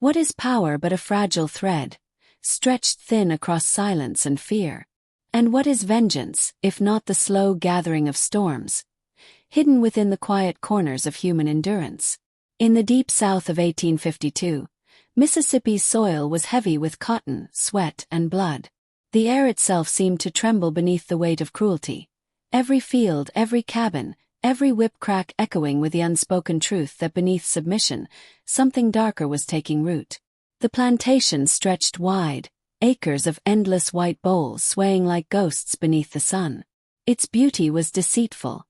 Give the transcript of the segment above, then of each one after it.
What is power but a fragile thread, stretched thin across silence and fear? And what is vengeance, if not the slow gathering of storms, hidden within the quiet corners of human endurance? In the deep South of 1852, Mississippi's soil was heavy with cotton, sweat, and blood. The air itself seemed to tremble beneath the weight of cruelty. Every field, every cabin, every whip crack echoing with the unspoken truth that beneath submission, something darker was taking root. The plantation stretched wide, acres of endless white bowls swaying like ghosts beneath the sun. Its beauty was deceitful,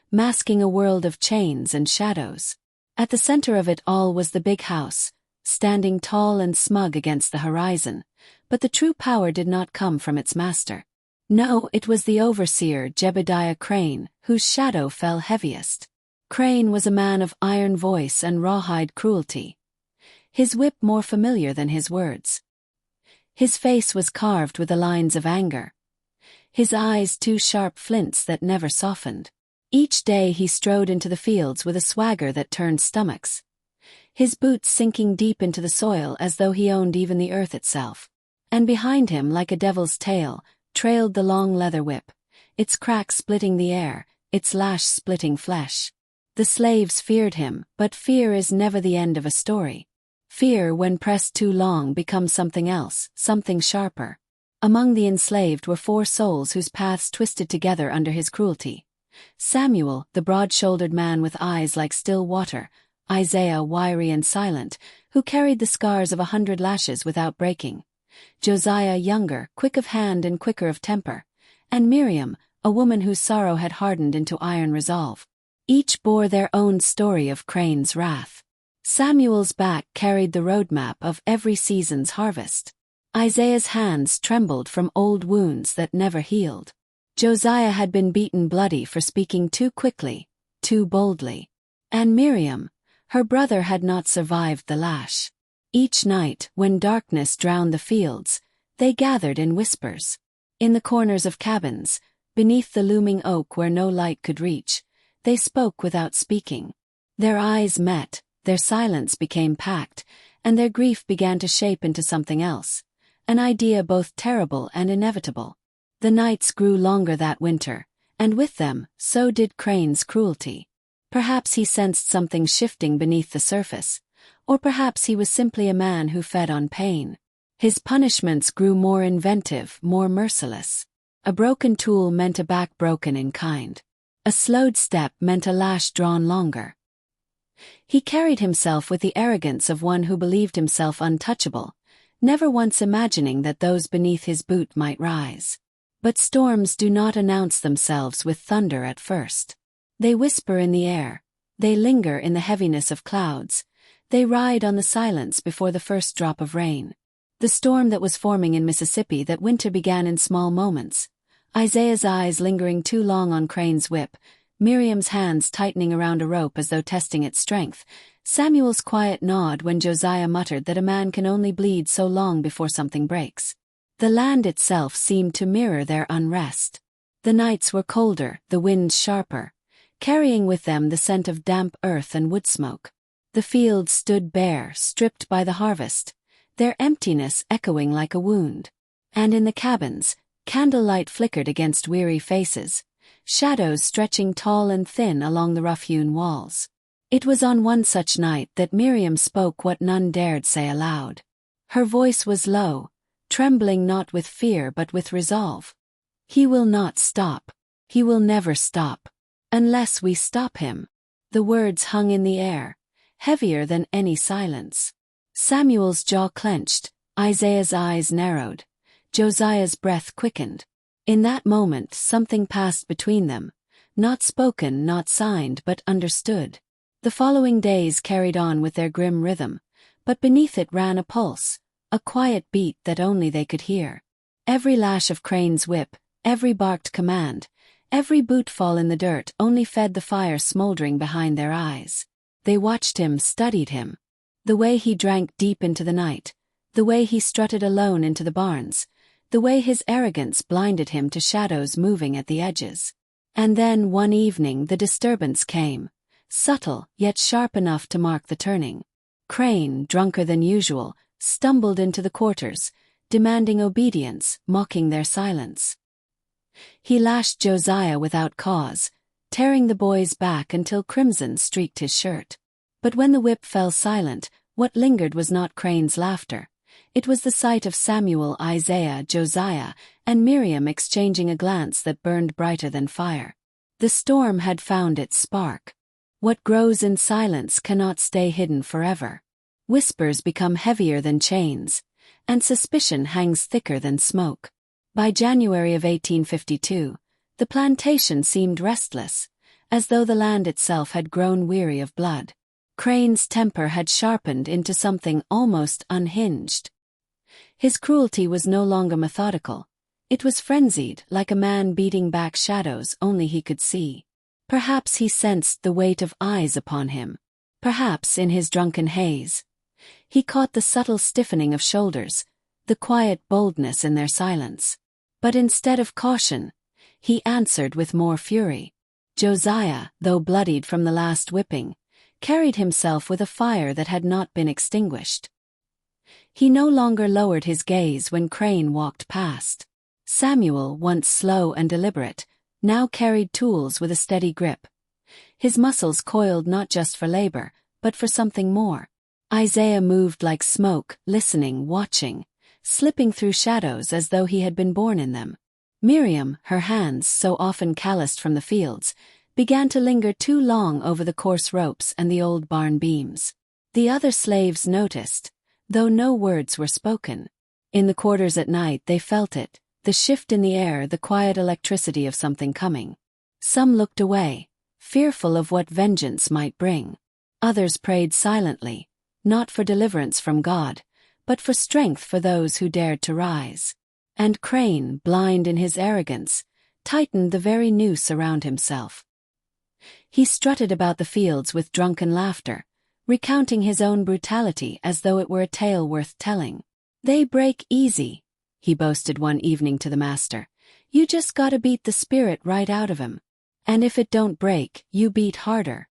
masking a world of chains and shadows. At the center of it all was the big house, standing tall and smug against the horizon, but the true power did not come from its master. No, it was the overseer Jebediah Crane, whose shadow fell heaviest. Crane was a man of iron voice and rawhide cruelty, his whip more familiar than his words. His face was carved with the lines of anger, his eyes two sharp flints that never softened. Each day he strode into the fields with a swagger that turned stomachs, his boots sinking deep into the soil as though he owned even the earth itself. And behind him, like a devil's tail, trailed the long leather whip, its crack splitting the air, its lash splitting flesh. The slaves feared him, but fear is never the end of a story. Fear, when pressed too long, becomes something else, something sharper. Among the enslaved were 4 souls whose paths twisted together under his cruelty. Samuel, the broad-shouldered man with eyes like still water; Isaiah, wiry and silent, who carried the scars of 100 lashes without breaking; Josiah, younger, quick of hand and quicker of temper; and Miriam, a woman whose sorrow had hardened into iron resolve. Each bore their own story of Crane's wrath. Samuel's back carried the roadmap of every season's harvest. Isaiah's hands trembled from old wounds that never healed. Josiah had been beaten bloody for speaking too quickly, too boldly. And Miriam, her brother, had not survived the lash. Each night, when darkness drowned the fields, they gathered in whispers. In the corners of cabins, beneath the looming oak where no light could reach, they spoke without speaking. Their eyes met, their silence became packed, and their grief began to shape into something else, an idea both terrible and inevitable. The nights grew longer that winter, and with them, so did Crane's cruelty. Perhaps he sensed something shifting beneath the surface, or perhaps he was simply a man who fed on pain. His punishments grew more inventive, more merciless. A broken tool meant a back broken in kind. A slowed step meant a lash drawn longer. He carried himself with the arrogance of one who believed himself untouchable, never once imagining that those beneath his boot might rise. But storms do not announce themselves with thunder at first. They whisper in the air, they linger in the heaviness of clouds, they ride on the silence before the first drop of rain. The storm that was forming in Mississippi that winter began in small moments. Isaiah's eyes lingering too long on Crane's whip, Miriam's hands tightening around a rope as though testing its strength, Samuel's quiet nod when Josiah muttered that a man can only bleed so long before something breaks. The land itself seemed to mirror their unrest. The nights were colder, the winds sharper, carrying with them the scent of damp earth and wood smoke. The fields stood bare, stripped by the harvest, their emptiness echoing like a wound. And in the cabins, candlelight flickered against weary faces, shadows stretching tall and thin along the rough-hewn walls. It was on one such night that Miriam spoke what none dared say aloud. Her voice was low, trembling not with fear but with resolve. He will not stop. He will never stop. Unless we stop him. The words hung in the air, heavier than any silence. Samuel's jaw clenched, Isaiah's eyes narrowed, Josiah's breath quickened. In that moment something passed between them, not spoken, not signed, but understood. The following days carried on with their grim rhythm, but beneath it ran a pulse, a quiet beat that only they could hear. Every lash of Crane's whip, every barked command, every bootfall in the dirt only fed the fire smoldering behind their eyes. They watched him, studied him. The way he drank deep into the night, the way he strutted alone into the barns, the way his arrogance blinded him to shadows moving at the edges. And then one evening the disturbance came, subtle yet sharp enough to mark the turning. Crane, drunker than usual, stumbled into the quarters, demanding obedience, mocking their silence. He lashed Josiah without cause, tearing the boy's back until crimson streaked his shirt. But when the whip fell silent, what lingered was not Crane's laughter. It was the sight of Samuel, Isaiah, Josiah, and Miriam exchanging a glance that burned brighter than fire. The storm had found its spark. What grows in silence cannot stay hidden forever. Whispers become heavier than chains, and suspicion hangs thicker than smoke. By January of 1852, the plantation seemed restless, as though the land itself had grown weary of blood. Crane's temper had sharpened into something almost unhinged. His cruelty was no longer methodical. It was frenzied, like a man beating back shadows only he could see. Perhaps he sensed the weight of eyes upon him. Perhaps in his drunken haze, he caught the subtle stiffening of shoulders, the quiet boldness in their silence. But instead of caution, he answered with more fury. Josiah, though bloodied from the last whipping, carried himself with a fire that had not been extinguished. He no longer lowered his gaze when Crane walked past. Samuel, once slow and deliberate, now carried tools with a steady grip. His muscles coiled not just for labor, but for something more. Isaiah moved like smoke, listening, watching, slipping through shadows as though he had been born in them. Miriam, her hands so often calloused from the fields, began to linger too long over the coarse ropes and the old barn beams. The other slaves noticed, though no words were spoken. In the quarters at night they felt it, the shift in the air, the quiet electricity of something coming. Some looked away, fearful of what vengeance might bring. Others prayed silently, not for deliverance from God, but for strength for those who dared to rise. And Crane, blind in his arrogance, tightened the very noose around himself. He strutted about the fields with drunken laughter, recounting his own brutality as though it were a tale worth telling. "They break easy," he boasted one evening to the master. "You just gotta beat the spirit right out of 'em. And if it don't break, you beat harder."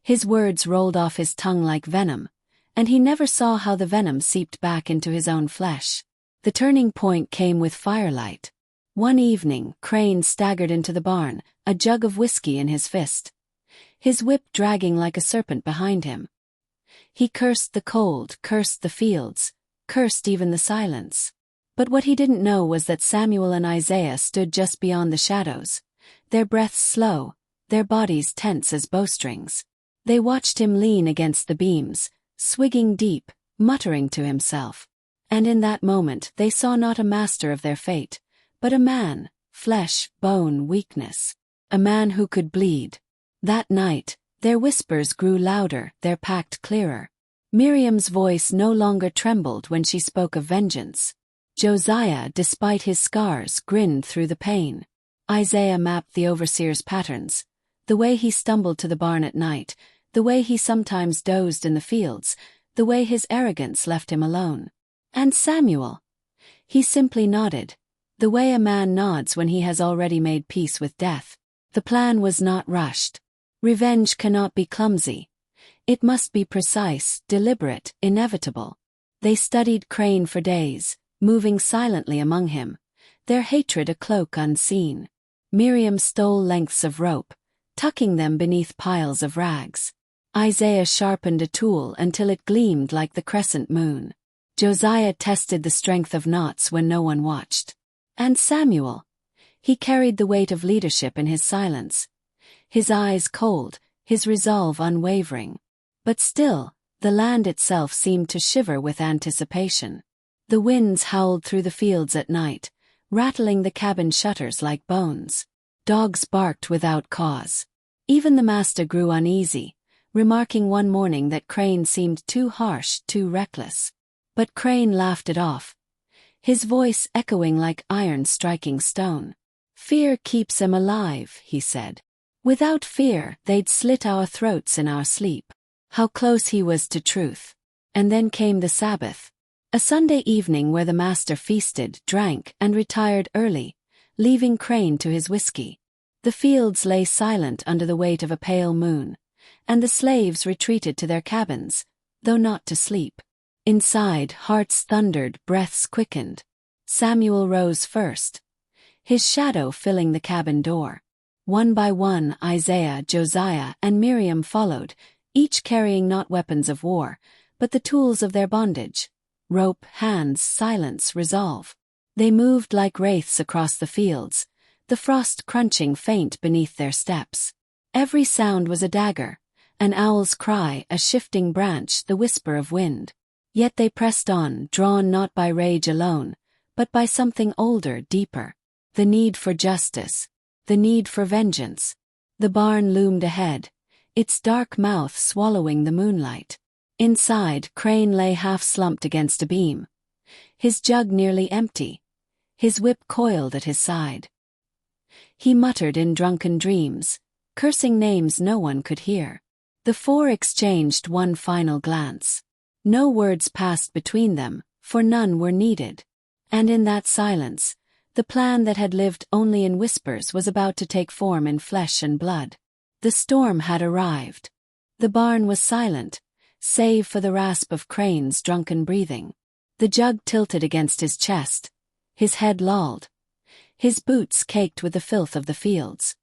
His words rolled off his tongue like venom, and he never saw how the venom seeped back into his own flesh. The turning point came with firelight. One evening, Crane staggered into the barn, a jug of whiskey in his fist, his whip dragging like a serpent behind him. He cursed the cold, cursed the fields, cursed even the silence. But what he didn't know was that Samuel and Isaiah stood just beyond the shadows, their breaths slow, their bodies tense as bowstrings. They watched him lean against the beams, swigging deep, muttering to himself. And in that moment they saw not a master of their fate, but a man, flesh, bone, weakness. A man who could bleed. That night, their whispers grew louder, their pact clearer. Miriam's voice no longer trembled when she spoke of vengeance. Josiah, despite his scars, grinned through the pain. Isaiah mapped the overseer's patterns, the way he stumbled to the barn at night, the way he sometimes dozed in the fields, the way his arrogance left him alone. And Samuel? He simply nodded, the way a man nods when he has already made peace with death. The plan was not rushed. Revenge cannot be clumsy. It must be precise, deliberate, inevitable. They studied Crane for days, moving silently among him, their hatred a cloak unseen. Miriam stole lengths of rope, tucking them beneath piles of rags. Isaiah sharpened a tool until it gleamed like the crescent moon. Josiah tested the strength of knots when no one watched. And Samuel? He carried the weight of leadership in his silence, his eyes cold, his resolve unwavering. But still, the land itself seemed to shiver with anticipation. The winds howled through the fields at night, rattling the cabin shutters like bones. Dogs barked without cause. Even the master grew uneasy, remarking one morning that Crane seemed too harsh, too reckless. But Crane laughed it off, his voice echoing like iron striking stone. "Fear keeps him alive," he said. "Without fear, they'd slit our throats in our sleep." How close he was to truth. And then came the Sabbath. A Sunday evening where the master feasted, drank, and retired early, leaving Crane to his whiskey. The fields lay silent under the weight of a pale moon, and the slaves retreated to their cabins, though not to sleep. Inside, hearts thundered, breaths quickened. Samuel rose first, his shadow filling the cabin door. One by one, Isaiah, Josiah, and Miriam followed, each carrying not weapons of war, but the tools of their bondage: rope, hands, silence, resolve. They moved like wraiths across the fields, the frost crunching faint beneath their steps. Every sound was a dagger, an owl's cry, a shifting branch, the whisper of wind. Yet they pressed on, drawn not by rage alone, but by something older, deeper. The need for justice, the need for vengeance. The barn loomed ahead, its dark mouth swallowing the moonlight. Inside, Crane lay half-slumped against a beam, his jug nearly empty, his whip coiled at his side. He muttered in drunken dreams, cursing names no one could hear. The four exchanged one final glance. No words passed between them, for none were needed. And in that silence, the plan that had lived only in whispers was about to take form in flesh and blood. The storm had arrived. The barn was silent, save for the rasp of Crane's drunken breathing. The jug tilted against his chest, his head lolled, his boots caked with the filth of the fields.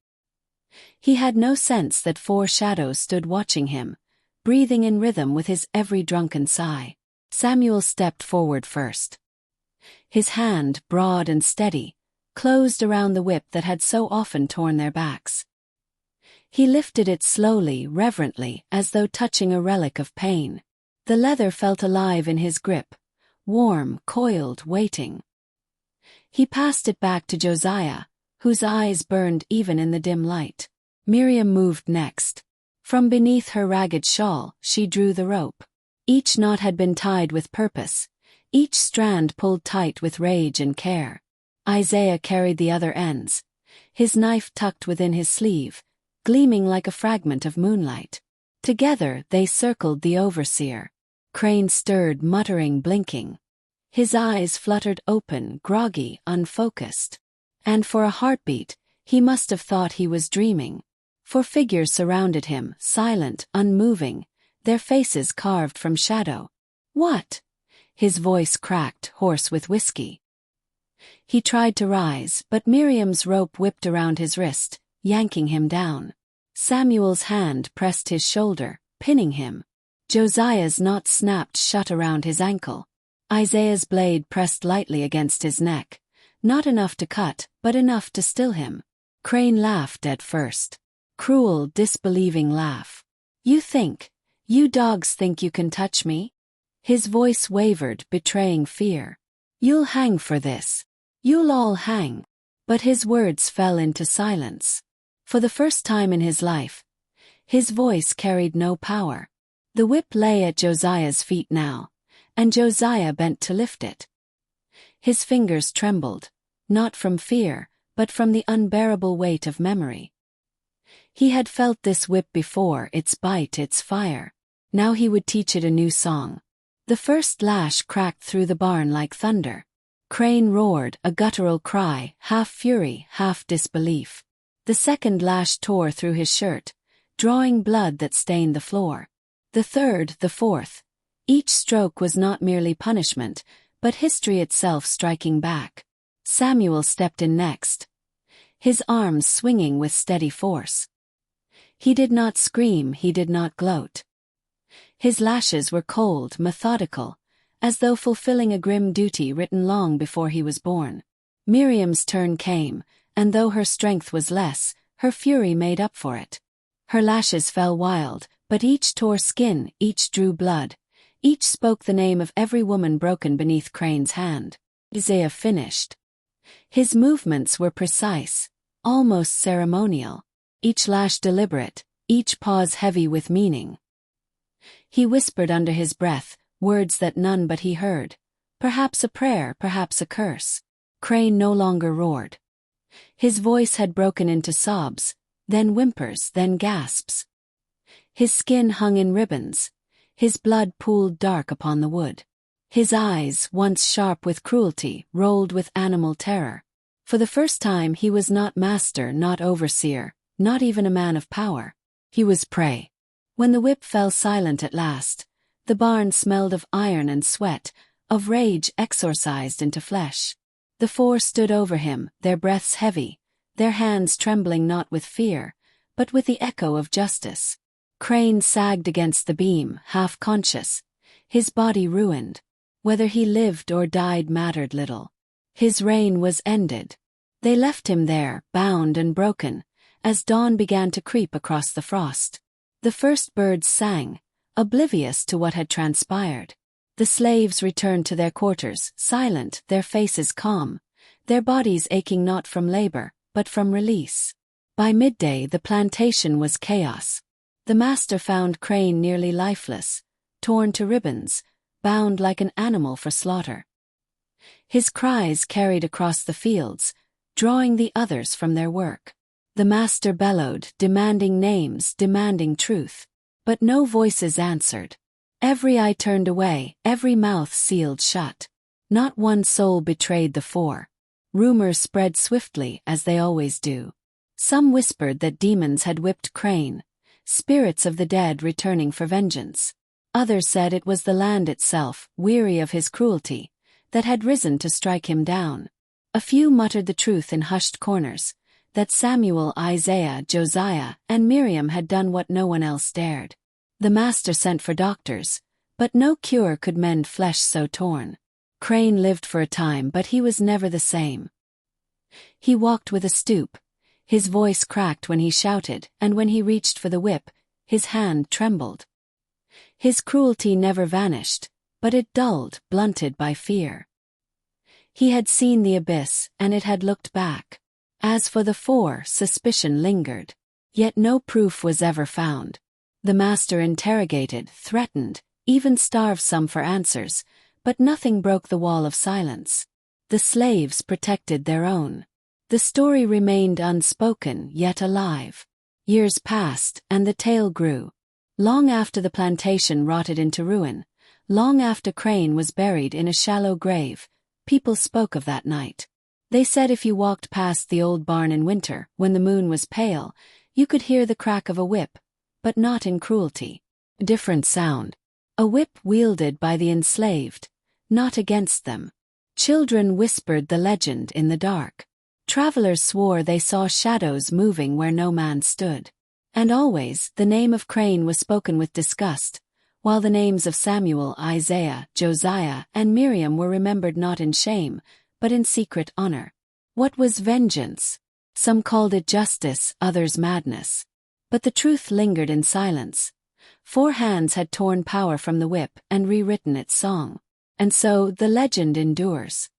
He had no sense that four shadows stood watching him, breathing in rhythm with his every drunken sigh. Samuel stepped forward first. His hand, broad and steady, closed around the whip that had so often torn their backs. He lifted it slowly, reverently, as though touching a relic of pain. The leather felt alive in his grip, warm, coiled, waiting. He passed it back to Josiah, whose eyes burned even in the dim light. Miriam moved next. From beneath her ragged shawl, she drew the rope. Each knot had been tied with purpose, each strand pulled tight with rage and care. Isaiah carried the other ends, his knife tucked within his sleeve, gleaming like a fragment of moonlight. Together they circled the overseer. Crane stirred, muttering, blinking. His eyes fluttered open, groggy, unfocused. And for a heartbeat, he must have thought he was dreaming. For figures surrounded him, silent, unmoving, their faces carved from shadow. "What?" His voice cracked, hoarse with whiskey. He tried to rise, but Miriam's rope whipped around his wrist, yanking him down. Samuel's hand pressed his shoulder, pinning him. Josiah's knot snapped shut around his ankle. Isaiah's blade pressed lightly against his neck, not enough to cut, but enough to still him. Crane laughed at first. Cruel, disbelieving laugh. You dogs think you can touch me?" His voice wavered, betraying fear. "You'll hang for this. You'll all hang." But his words fell into silence. For the first time in his life, his voice carried no power. The whip lay at Josiah's feet now, and Josiah bent to lift it. His fingers trembled, not from fear, but from the unbearable weight of memory. He had felt this whip before, its bite, its fire. Now he would teach it a new song. The first lash cracked through the barn like thunder. Crane roared, a guttural cry, half fury, half disbelief. The second lash tore through his shirt, drawing blood that stained the floor. The third, the fourth. Each stroke was not merely punishment, but history itself striking back. Samuel stepped in next, his arms swinging with steady force. He did not scream, he did not gloat. His lashes were cold, methodical, as though fulfilling a grim duty written long before he was born. Miriam's turn came, and though her strength was less, her fury made up for it. Her lashes fell wild, but each tore skin, each drew blood, each spoke the name of every woman broken beneath Crane's hand. Isaiah finished. His movements were precise, almost ceremonial, each lash deliberate, each pause heavy with meaning. He whispered under his breath, words that none but he heard. Perhaps a prayer, perhaps a curse. Crane no longer roared. His voice had broken into sobs, then whimpers, then gasps. His skin hung in ribbons, his blood pooled dark upon the wood. His eyes, once sharp with cruelty, rolled with animal terror. For the first time he was not master, not overseer, not even a man of power. He was prey. When the whip fell silent at last, The barn smelled of iron and sweat, of rage exorcised into flesh. The four stood over him, their breaths heavy, their hands trembling not with fear, but with the echo of justice. Crane sagged against the beam, half conscious, his body ruined. Whether he lived or died mattered little. His reign was ended. They left him there, bound and broken, as dawn began to creep across the frost. The first birds sang, oblivious to what had transpired. The slaves returned to their quarters, silent, their faces calm, their bodies aching not from labor, but from release. By midday the plantation was chaos. The master found Crane nearly lifeless, torn to ribbons, bound like an animal for slaughter. His cries carried across the fields, drawing the others from their work. The master bellowed, demanding names, demanding truth. But no voices answered. Every eye turned away, every mouth sealed shut. Not one soul betrayed the four. Rumors spread swiftly, as they always do. Some whispered that demons had whipped Crane, spirits of the dead returning for vengeance. Others said it was the land itself, weary of his cruelty, that had risen to strike him down. A few muttered the truth in hushed corners, that Samuel, Isaiah, Josiah, and Miriam had done what no one else dared. The master sent for doctors, but no cure could mend flesh so torn. Crane lived for a time, but he was never the same. He walked with a stoop, his voice cracked when he shouted, and when he reached for the whip, his hand trembled. His cruelty never vanished, but it dulled, blunted by fear. He had seen the abyss, and it had looked back. As for the four, suspicion lingered. Yet no proof was ever found. The master interrogated, threatened, even starved some for answers, but nothing broke the wall of silence. The slaves protected their own. The story remained unspoken, yet alive. Years passed, and the tale grew. Long after the plantation rotted into ruin, long after Crane was buried in a shallow grave, people spoke of that night. They said if you walked past the old barn in winter, when the moon was pale, you could hear the crack of a whip, but not in cruelty. Different sound. A whip wielded by the enslaved, not against them. Children whispered the legend in the dark. Travelers swore they saw shadows moving where no man stood. And always, the name of Crane was spoken with disgust, while the names of Samuel, Isaiah, Josiah, and Miriam were remembered not in shame, but in secret honor. What was vengeance? Some called it justice, others madness. But the truth lingered in silence. Four hands had torn power from the whip and rewritten its song. And so the legend endures.